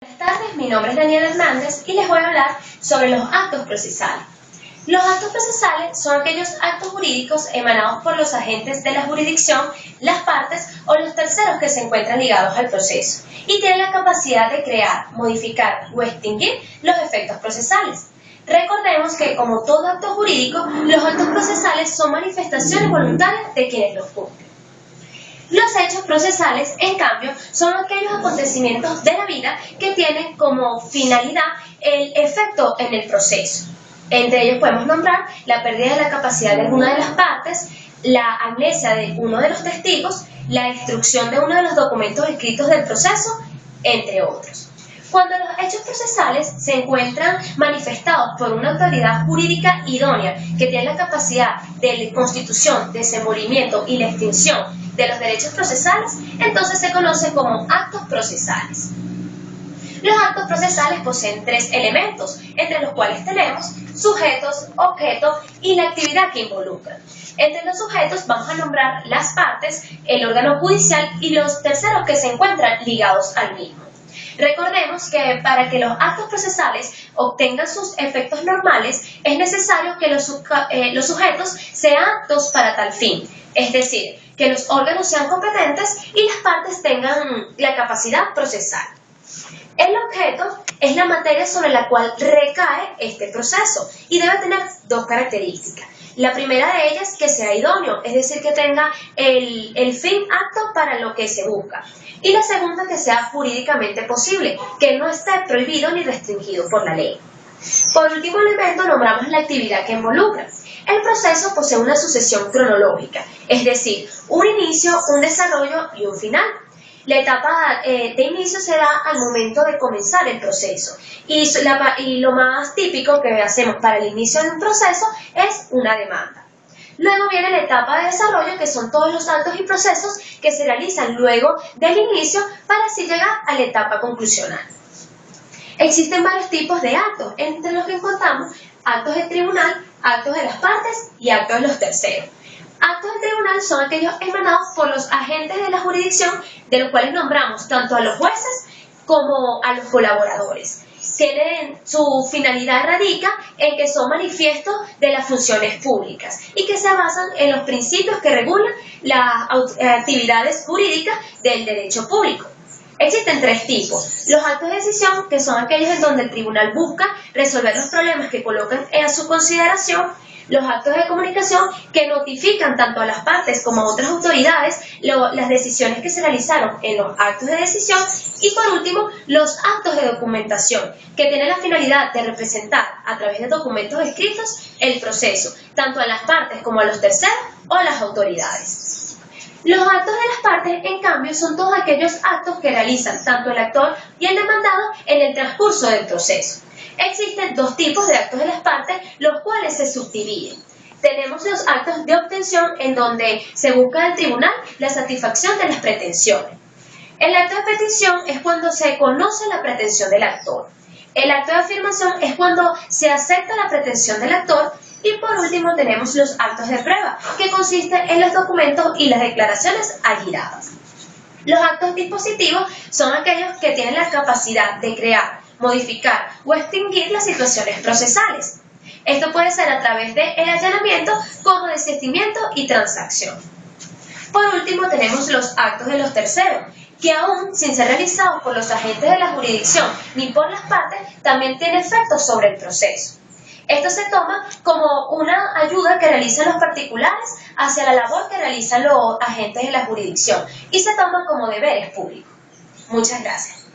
Buenas tardes, mi nombre es Daniela Hernández y les voy a hablar sobre los actos procesales. Los actos procesales son aquellos actos jurídicos emanados por los agentes de la jurisdicción, las partes o los terceros que se encuentran ligados al proceso y tienen la capacidad de crear, modificar o extinguir los efectos procesales. Recordemos que, como todo acto jurídico, los actos procesales son manifestaciones voluntarias de quienes los cumplen. Los hechos procesales, en cambio, son aquellos acontecimientos de la vida que tienen como finalidad el efecto en el proceso. Entre ellos podemos nombrar la pérdida de la capacidad de alguna de las partes, la amnesia de uno de los testigos, la destrucción de uno de los documentos escritos del proceso, entre otros. Cuando los hechos procesales se encuentran manifestados por una autoridad jurídica idónea que tiene la capacidad de constitución, desenvolvimiento y la extinción de los derechos procesales, entonces se conoce como actos procesales. Los actos procesales poseen tres elementos, entre los cuales tenemos sujetos, objeto y la actividad que involucran. Entre los sujetos vamos a nombrar las partes, el órgano judicial y los terceros que se encuentran ligados al mismo. Recordemos que para que los actos procesales obtengan sus efectos normales es necesario que los sujetos sean aptos para tal fin, es decir, que los órganos sean competentes y las partes tengan la capacidad procesal. El objeto es la materia sobre la cual recae este proceso y debe tener dos características. La primera de ellas, que sea idóneo, es decir, que tenga el fin apto para lo que se busca. Y la segunda, que sea jurídicamente posible, que no esté prohibido ni restringido por la ley. Por último elemento, nombramos la actividad que involucra. El proceso posee una sucesión cronológica, es decir, un inicio, un desarrollo y un final. La etapa de inicio se da al momento de comenzar el proceso y lo más típico que hacemos para el inicio de un proceso es una demanda. Luego viene la etapa de desarrollo, que son todos los actos y procesos que se realizan luego del inicio para así llegar a la etapa conclusional. Existen varios tipos de actos, entre los que encontramos actos de tribunal, actos de las partes y actos de los terceros. Actos de tribunal son aquellos emanados por los agentes de la jurisdicción, de los cuales nombramos tanto a los jueces como a los colaboradores. Su finalidad radica en que son manifiestos de las funciones públicas y que se basan en los principios que regulan las actividades jurídicas del derecho público. Existen tres tipos: los actos de decisión, que son aquellos en donde el tribunal busca resolver los problemas que colocan a su consideración; los actos de comunicación, que notifican tanto a las partes como a otras autoridades las decisiones que se realizaron en los actos de decisión; y por último, los actos de documentación, que tienen la finalidad de representar a través de documentos escritos el proceso, tanto a las partes como a los terceros o a las autoridades. Los actos de las partes, en cambio, son todos aquellos actos que realizan tanto el actor y el demandado en el transcurso del proceso. Existen dos tipos de actos de las partes, los cuales se subdividen. Tenemos los actos de obtención, en donde se busca del tribunal la satisfacción de las pretensiones. El acto de petición es cuando se conoce la pretensión del actor. El acto de afirmación es cuando se acepta la pretensión del actor. Y por último tenemos los actos de prueba, que consisten en los documentos y las declaraciones agiradas. Los actos dispositivos son aquellos que tienen la capacidad de crear, modificar o extinguir las situaciones procesales. Esto puede ser a través del allanamiento, como desistimiento y transacción. Por último tenemos los actos de los terceros, que aún sin ser realizados por los agentes de la jurisdicción ni por las partes, también tienen efectos sobre el proceso. Esto se toma como una ayuda que realizan los particulares hacia la labor que realizan los agentes de la jurisdicción y se toma como deberes públicos. Muchas gracias.